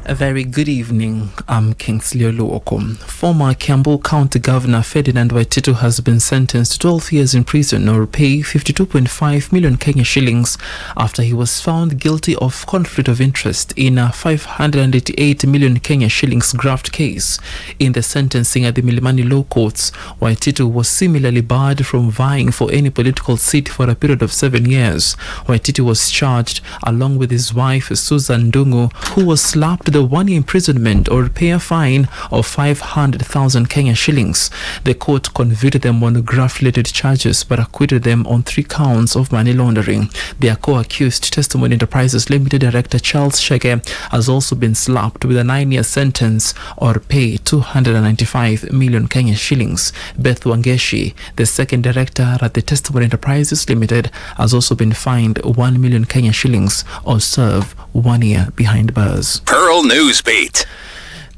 A very good evening. I'm Kingsley Oluoko. Former Kiambu County Governor Ferdinand Waititu has been sentenced to 12 years in prison or pay 52.5 million Kenya shillings after he was found guilty of conflict of interest in a 588 million Kenya shillings graft case. In the sentencing at the Milimani Law Courts, Waititu was similarly barred from vying for any political seat for a period of 7 years. Waititu was charged along with his wife Susan Dungu, who was slapped the 1-year imprisonment or pay a fine of 500,000 Kenya shillings. The court convicted them on graft-related charges but acquitted them on 3 counts of money laundering. Their co-accused, Testimony Enterprises Limited Director Charles Shege, has also been slapped with a 9-year sentence or pay 295 million Kenya shillings. Beth Wangeshi, the second director at the Testimony Enterprises Limited, has also been fined 1 million Kenya shillings or serve 1 year behind bars. Pearl Newsbeat.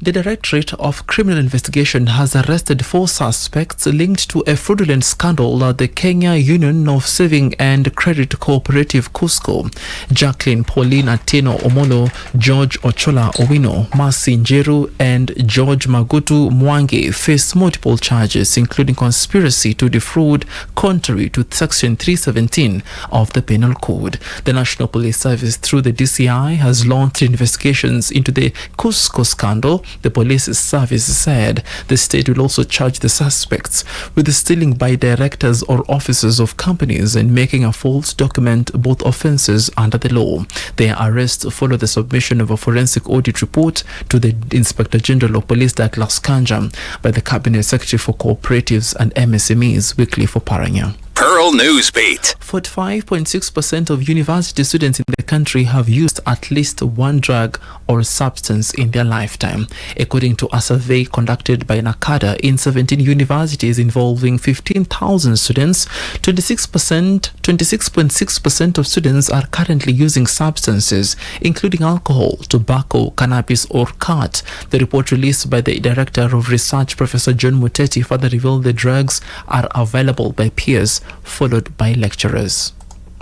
The Directorate of Criminal Investigations has arrested 4 suspects linked to a fraudulent scandal at the Kenya Union of Saving and Credit Co-operative KUSCCO. Jacqueline Pauline Atino Omolo, George Ochola Owino, Mercy Njeru, and George Magutu Mwangi face multiple charges, including conspiracy to defraud contrary to Section 317 of the Penal Code. The National Police Service, through the DCI, has launched investigations into the KUSCCO scandal. The police service said the state will also charge the suspects with stealing by directors or officers of companies and making a false document, both offences under the law. Their arrest followed the submission of a forensic audit report to the Inspector General of Police, Douglas Kanja, by the Cabinet Secretary for Cooperatives and MSMEs weekly for Paranya. Pearl Newsbeat. 45.6% of university students in the country have used at least one drug or substance in their lifetime, according to a survey conducted by NACADA in 17 universities involving 15,000 students. 26.6% of students are currently using substances, including alcohol, tobacco, cannabis, or khat. The report released by the Director of Research, Professor John Muteti, further revealed the drugs are available by peers, followed by lecturers.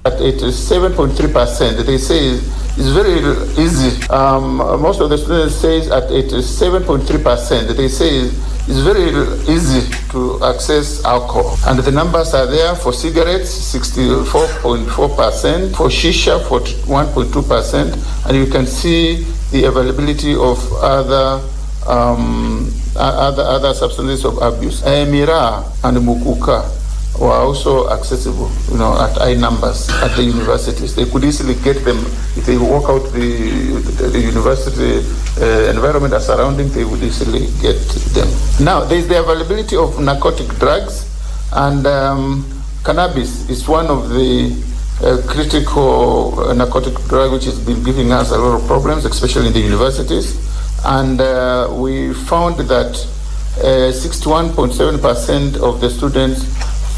At 87.3%, they say it's very easy. Most of the students say at 87.3%, they say it's very easy to access alcohol. And the numbers are there for cigarettes, 64.4%, for shisha, 41.2%, and you can see the availability of other substances of abuse. Mira and mukuka were also accessible, at high numbers at the universities. They could easily get them if they walk out the university environment and surrounding. They would easily get them. Now, there is the availability of narcotic drugs, and cannabis is one of the critical narcotic drug which has been giving us a lot of problems, especially in the universities. And we found that 61.7% of the students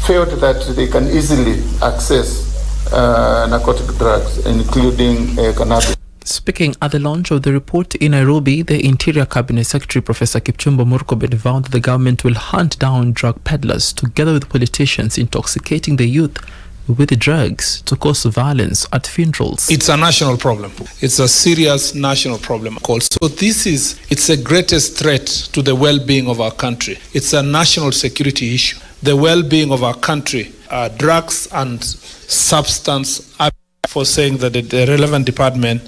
felt that they can easily access narcotic drugs, including cannabis. Speaking at the launch of the report in Nairobi, the Interior Cabinet Secretary Professor Kipchumba Murkomen vowed that the government will hunt down drug peddlers together with politicians intoxicating the youth with drugs to cause violence at funerals. It's a national problem. It's a serious national problem. So it's the greatest threat to the well-being of our country. It's a national security issue. The well-being of our country, drugs and substance abuse, for saying that the relevant department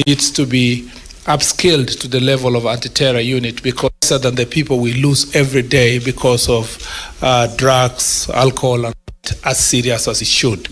needs to be upscaled to the level of anti-terror unit, because other than the people we lose every day because of drugs, alcohol, and as serious as it should,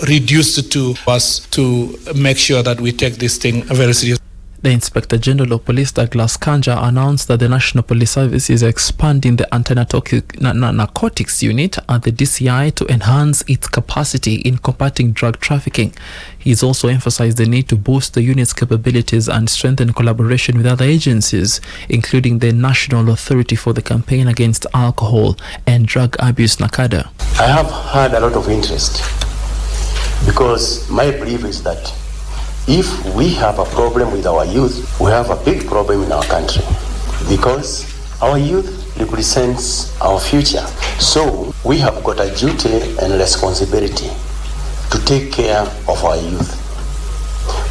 reduced to us to make sure that we take this thing very seriously. The Inspector General of Police, Douglas Kanja, announced that the National Police Service is expanding the anti-narcotics unit at the DCI to enhance its capacity in combating drug trafficking. He's also emphasized the need to boost the unit's capabilities and strengthen collaboration with other agencies, including the National Authority for the Campaign Against Alcohol and Drug Abuse, NACADA. I have had a lot of interest because my belief is that if we have a problem with our youth, we have a big problem in our country, because our youth represents our future. So we have got a duty and responsibility to take care of our youth.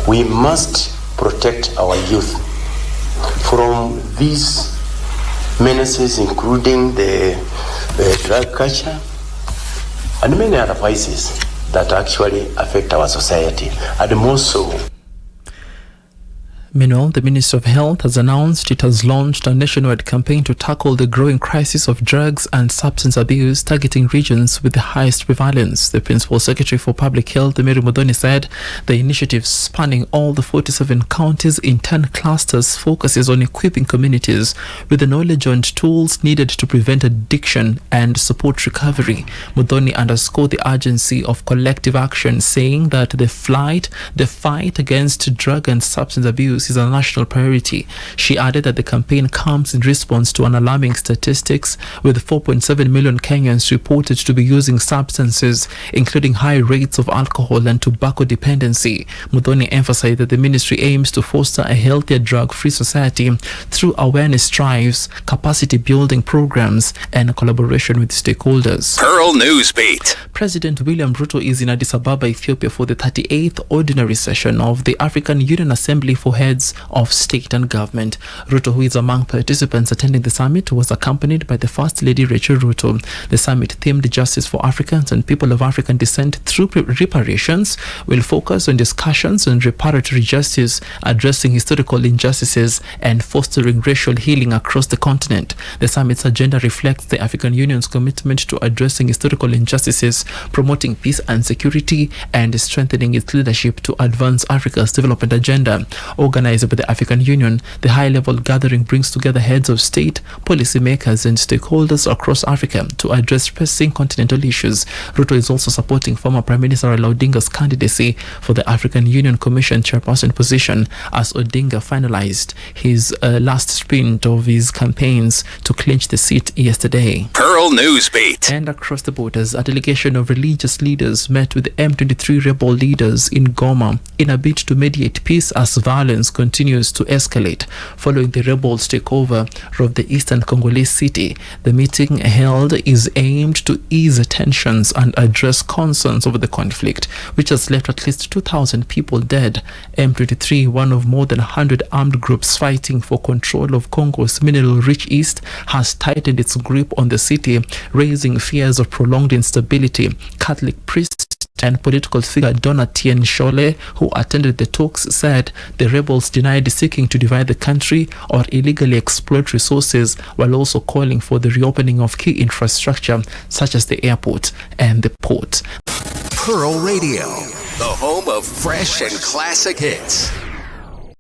We must protect our youth from these menaces, including the drug culture and many other vices that actually affect our society, and more so. Meanwhile, the Ministry of Health has announced it has launched a nationwide campaign to tackle the growing crisis of drugs and substance abuse, targeting regions with the highest prevalence. The Principal Secretary for Public Health, Mary Muthoni, said the initiative, spanning all the 47 counties in 10 clusters, focuses on equipping communities with the knowledge and tools needed to prevent addiction and support recovery. Muthoni underscored the urgency of collective action, saying that the fight against drug and substance abuse is a national priority. She added that the campaign comes in response to an alarming statistics, with 4.7 million Kenyans reported to be using substances, including high rates of alcohol and tobacco dependency. Muthoni emphasized that the ministry aims to foster a healthier drug-free society through awareness drives, capacity building programs, and collaboration with stakeholders. Pearl Newsbeat. President William Ruto is in Addis Ababa, Ethiopia, for the 38th ordinary session of the African Union Assembly for Heads of State and Government. Ruto, who is among participants attending the summit, was accompanied by the First Lady Rachel Ruto. The summit, themed Justice for Africans and People of African Descent Through Reparations, will focus on discussions on reparatory justice, addressing historical injustices, and fostering racial healing across the continent. The summit's agenda reflects the African Union's commitment to addressing historical injustices, promoting peace and security, and strengthening its leadership to advance Africa's development agenda. Organized by the African Union, the high-level gathering brings together heads of state, policymakers, and stakeholders across Africa to address pressing continental issues. Ruto is also supporting former Prime Minister Raila Odinga's candidacy for the African Union Commission chairperson position, as Odinga finalized his last sprint of his campaigns to clinch the seat yesterday. Pearl Newsbeat. And across the borders, a delegation of religious leaders met with M23 rebel leaders in Goma in a bid to mediate peace as violence continues to escalate following the rebels' takeover of the eastern Congolese city. The meeting held is aimed to ease tensions and address concerns over the conflict, which has left at least 2,000 people dead. M23, one of more than 100 armed groups fighting for control of Congo's mineral-rich east, has tightened its grip on the city, raising fears of prolonged instability. Catholic priests and political figure Donatien Shole, who attended the talks, said the rebels denied seeking to divide the country or illegally exploit resources, while also calling for the reopening of key infrastructure such as the airport and the port. Pearl Radio, the home of fresh and classic hits.